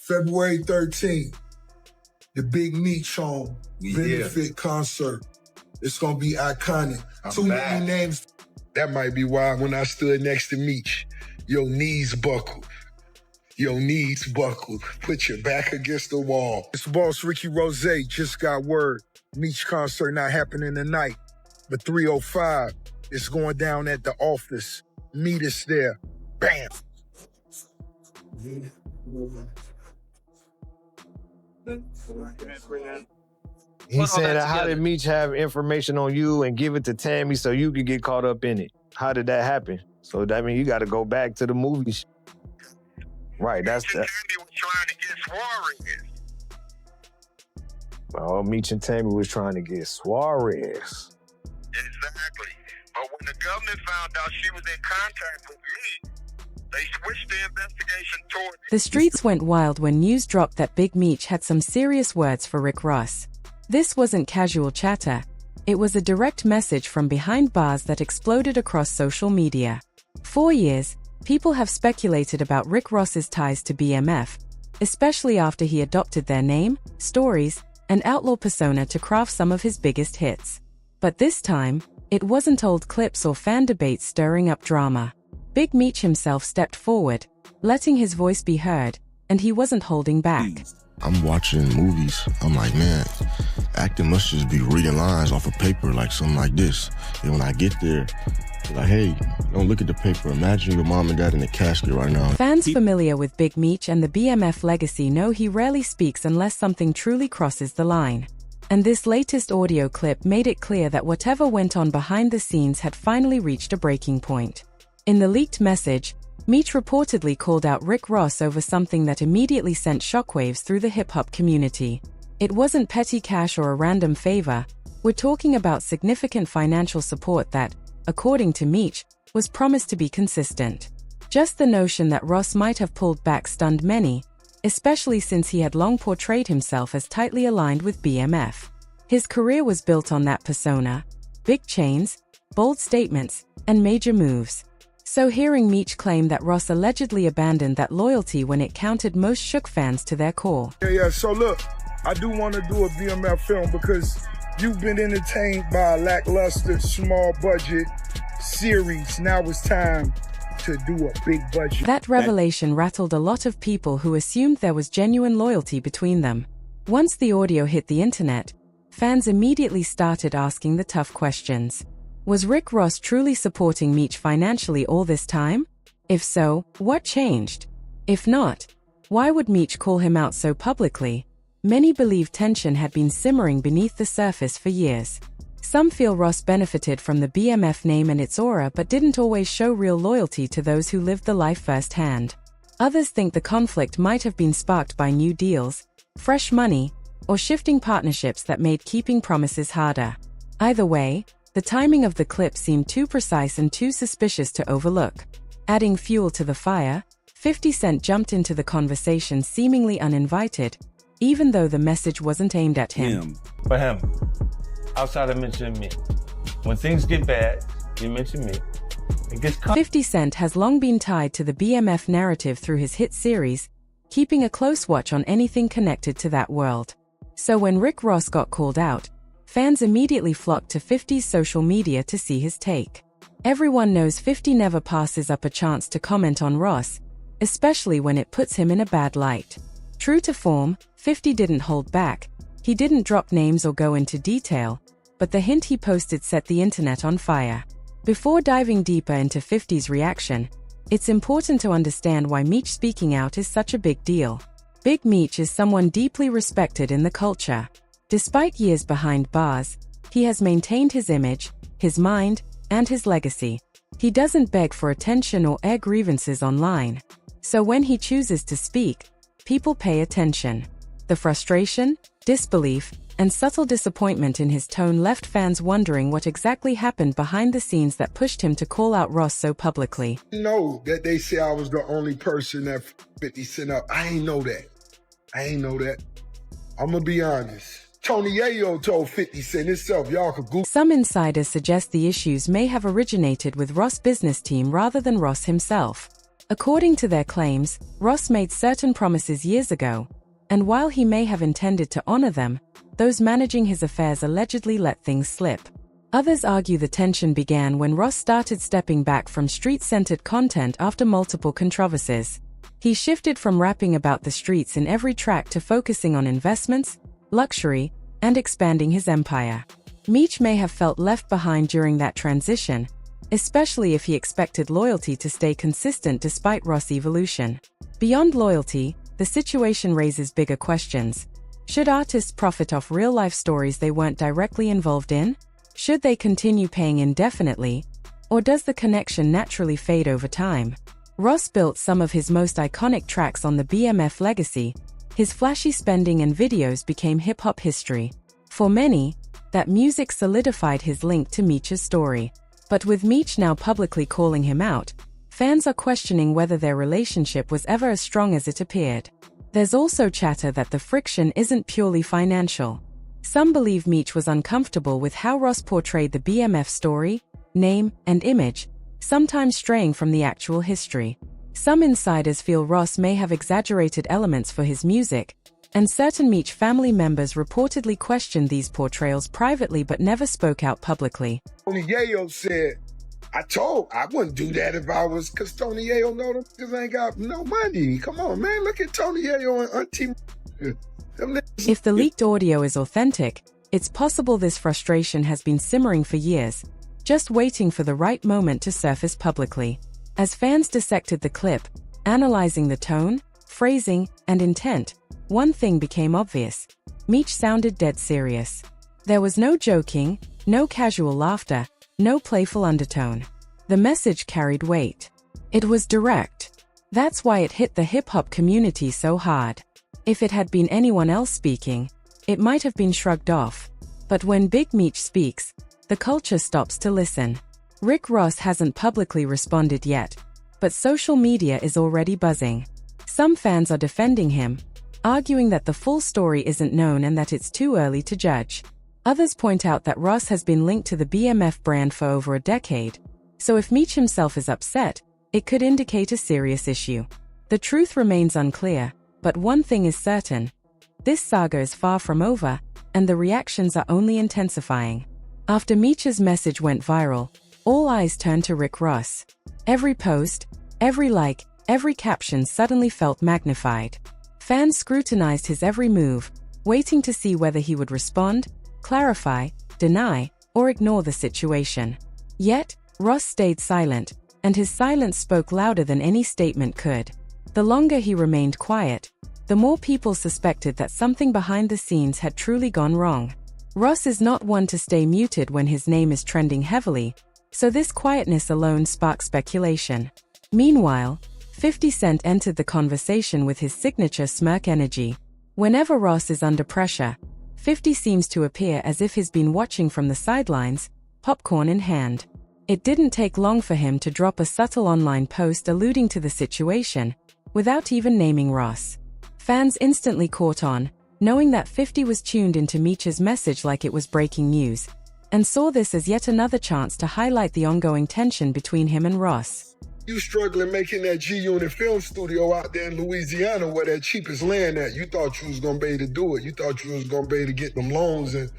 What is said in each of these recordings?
February 13th, the Big Meech benefit concert. It's gonna be iconic. Too many names. That might be why when I stood next to Meech, your knees buckled. Your knees buckled. Put your back against the wall. It's boss Ricky Rose just got word. Meech concert not happening tonight, but 3:05, it's going down at the office. Meet us there. Bam. He said, how did Meech have information on you and give it to Tammy so you could get caught up in it? How did that happen? So that means you got to go back to the movies. Right, that's that. Tammy was trying to get Suarez. Oh, Meech and Tammy was trying to get Suarez. Exactly. But when the government found out she was in contact with me, they switched the investigation toward... The streets went wild when news dropped that Big Meech had some serious words for Rick Ross. This wasn't casual chatter. It was a direct message from behind bars that exploded across social media. For years, people have speculated about Rick Ross's ties to BMF, especially after he adopted their name, stories, and outlaw persona to craft some of his biggest hits. But this time, it wasn't old clips or fan debates stirring up drama. Big Meech himself stepped forward, letting his voice be heard, and he wasn't holding back. I'm watching movies. I'm like, man, acting must just be reading lines off of paper, like something like this. And when I get there, they're like, hey, don't look at the paper. Imagine your mom and dad in the casket right now. Fans familiar with Big Meech and the BMF legacy know he rarely speaks unless something truly crosses the line. And this latest audio clip made it clear that whatever went on behind the scenes had finally reached a breaking point. In the leaked message, Meech reportedly called out Rick Ross over something that immediately sent shockwaves through the hip-hop community. It wasn't petty cash or a random favor. We're talking about significant financial support that, according to Meech, was promised to be consistent. Just the notion that Ross might have pulled back stunned many, especially since he had long portrayed himself as tightly aligned with BMF. His career was built on that persona: big chains, bold statements, and major moves. So hearing Meech claim that Ross allegedly abandoned that loyalty when it counted most shook fans to their core. Yeah, so look, I do want to do a BMF film because you've been entertained by a lackluster, small budget series. Now it's time to do a big budget. That revelation rattled a lot of people who assumed there was genuine loyalty between them. Once the audio hit the internet, fans immediately started asking the tough questions. Was Rick Ross truly supporting Meech financially all this time? If so, what changed? If not, why would Meech call him out so publicly? Many believe tension had been simmering beneath the surface for years. Some feel Ross benefited from the BMF name and its aura but didn't always show real loyalty to those who lived the life firsthand. Others think the conflict might have been sparked by new deals, fresh money, or shifting partnerships that made keeping promises harder. Either way, the timing of the clip seemed too precise and too suspicious to overlook. Adding fuel to the fire, 50 Cent jumped into the conversation seemingly uninvited, even though the message wasn't aimed at him. For him, outside of mentioning me. When things get bad, you mention me. It gets 50 Cent has long been tied to the BMF narrative through his hit series, keeping a close watch on anything connected to that world. So when Rick Ross got called out, fans immediately flocked to 50's social media to see his take. Everyone knows 50 never passes up a chance to comment on Ross, especially when it puts him in a bad light. True to form, 50 didn't hold back. He didn't drop names or go into detail, but the hint he posted set the internet on fire. Before diving deeper into 50's reaction, it's important to understand why Meech speaking out is such a big deal. Big Meech is someone deeply respected in the culture. Despite years behind bars, he has maintained his image, his mind, and his legacy. He doesn't beg for attention or air grievances online. So when he chooses to speak, people pay attention. The frustration, disbelief, and subtle disappointment in his tone left fans wondering what exactly happened behind the scenes that pushed him to call out Ross so publicly. You know that they say I was the only person that 50 Cent up. I ain't know that. I'm gonna be honest. Tony Yayo told 50 Cent himself, y'all could Google. Some insiders suggest the issues may have originated with Ross' business team rather than Ross himself. According to their claims, Ross made certain promises years ago, and while he may have intended to honor them, those managing his affairs allegedly let things slip. Others argue the tension began when Ross started stepping back from street-centered content after multiple controversies. He shifted from rapping about the streets in every track to focusing on investments, luxury, and expanding his empire. Meech may have felt left behind during that transition, especially if he expected loyalty to stay consistent despite Ross' evolution. Beyond loyalty, the situation raises bigger questions. Should artists profit off real-life stories they weren't directly involved in? Should they continue paying indefinitely? Or does the connection naturally fade over time? Ross built some of his most iconic tracks on the BMF legacy. His flashy spending and videos became hip-hop history. For many, that music solidified his link to Meech's story. But with Meech now publicly calling him out, fans are questioning whether their relationship was ever as strong as it appeared. There's also chatter that the friction isn't purely financial. Some believe Meech was uncomfortable with how Ross portrayed the BMF story, name, and image, sometimes straying from the actual history. Some insiders feel Ross may have exaggerated elements for his music, and certain Meech family members reportedly questioned these portrayals privately but never spoke out publicly. Tony Yayo said, I wouldn't do that if I was, because Tony Yayo know them niggas ain't got no money. Come on, man, look at Tony Yayo and Auntie. If the leaked audio is authentic, it's possible this frustration has been simmering for years, just waiting for the right moment to surface publicly. As fans dissected the clip, analyzing the tone, phrasing, and intent, one thing became obvious. Meech sounded dead serious. There was no joking, no casual laughter, no playful undertone. The message carried weight. It was direct. That's why it hit the hip-hop community so hard. If it had been anyone else speaking, it might have been shrugged off. But when Big Meech speaks, the culture stops to listen. Rick Ross hasn't publicly responded yet, but social media is already buzzing. Some fans are defending him, arguing that the full story isn't known and that it's too early to judge. Others point out that Ross has been linked to the BMF brand for over a decade, so if Meech himself is upset, it could indicate a serious issue. The truth remains unclear, but one thing is certain. This saga is far from over, and the reactions are only intensifying. After Meech's message went viral, all eyes turned to Rick Ross. Every post, every like, every caption suddenly felt magnified. Fans scrutinized his every move, waiting to see whether he would respond, clarify, deny, or ignore the situation. Yet, Ross stayed silent, and his silence spoke louder than any statement could. The longer he remained quiet, the more people suspected that something behind the scenes had truly gone wrong. Ross is not one to stay muted when his name is trending heavily, so this quietness alone sparked speculation. Meanwhile, 50 Cent entered the conversation with his signature smirk energy. Whenever Ross is under pressure, 50 seems to appear as if he's been watching from the sidelines, popcorn in hand. It didn't take long for him to drop a subtle online post alluding to the situation, without even naming Ross. Fans instantly caught on, knowing that 50 was tuned into Meech's message like it was breaking news, and saw this as yet another chance to highlight the ongoing tension between him and Ross. You struggling making that G-Unit film studio out there in Louisiana where that cheapest land at. You thought you was gonna be able to do it. You thought you was gonna be able to get them loans, and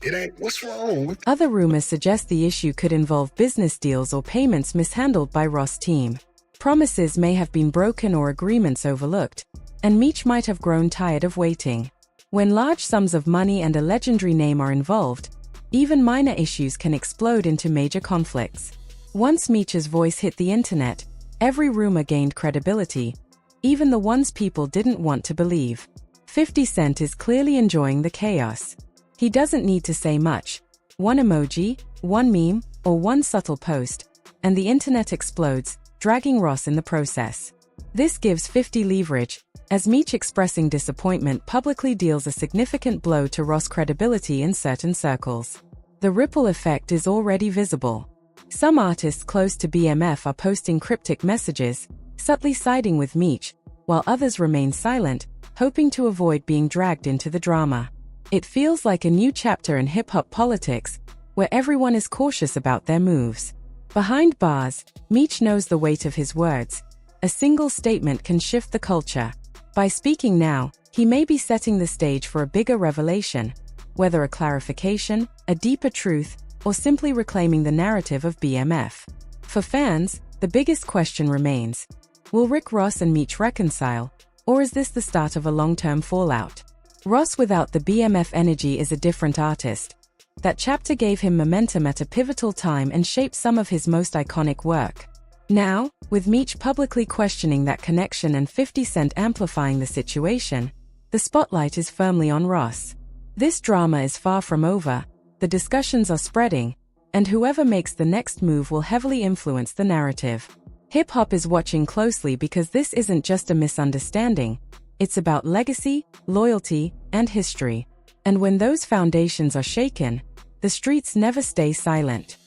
it ain't. What's wrong? Other rumors suggest the issue could involve business deals or payments mishandled by Ross' team. Promises may have been broken or agreements overlooked, and Meech might have grown tired of waiting. When large sums of money and a legendary name are involved, even minor issues can explode into major conflicts. Once Meech's voice hit the internet, every rumor gained credibility, even the ones people didn't want to believe. 50 Cent is clearly enjoying the chaos. He doesn't need to say much. One emoji, one meme, or one subtle post, and the internet explodes, dragging Ross in the process. This gives 50 leverage, as Meech expressing disappointment publicly deals a significant blow to Ross' credibility in certain circles. The ripple effect is already visible. Some artists close to BMF are posting cryptic messages, subtly siding with Meech, while others remain silent, hoping to avoid being dragged into the drama. It feels like a new chapter in hip-hop politics, where everyone is cautious about their moves. Behind bars, Meech knows the weight of his words. A single statement can shift the culture. By speaking now, he may be setting the stage for a bigger revelation, whether a clarification, a deeper truth, or simply reclaiming the narrative of BMF. For fans, the biggest question remains: will Rick Ross and Meech reconcile, or is this the start of a long-term fallout? Ross without the BMF energy is a different artist. That chapter gave him momentum at a pivotal time and shaped some of his most iconic work. Now, with Meech publicly questioning that connection and 50 Cent amplifying the situation, the spotlight is firmly on Ross. This drama is far from over, the discussions are spreading, and whoever makes the next move will heavily influence the narrative. Hip-hop is watching closely because this isn't just a misunderstanding, it's about legacy, loyalty, and history. And when those foundations are shaken, the streets never stay silent.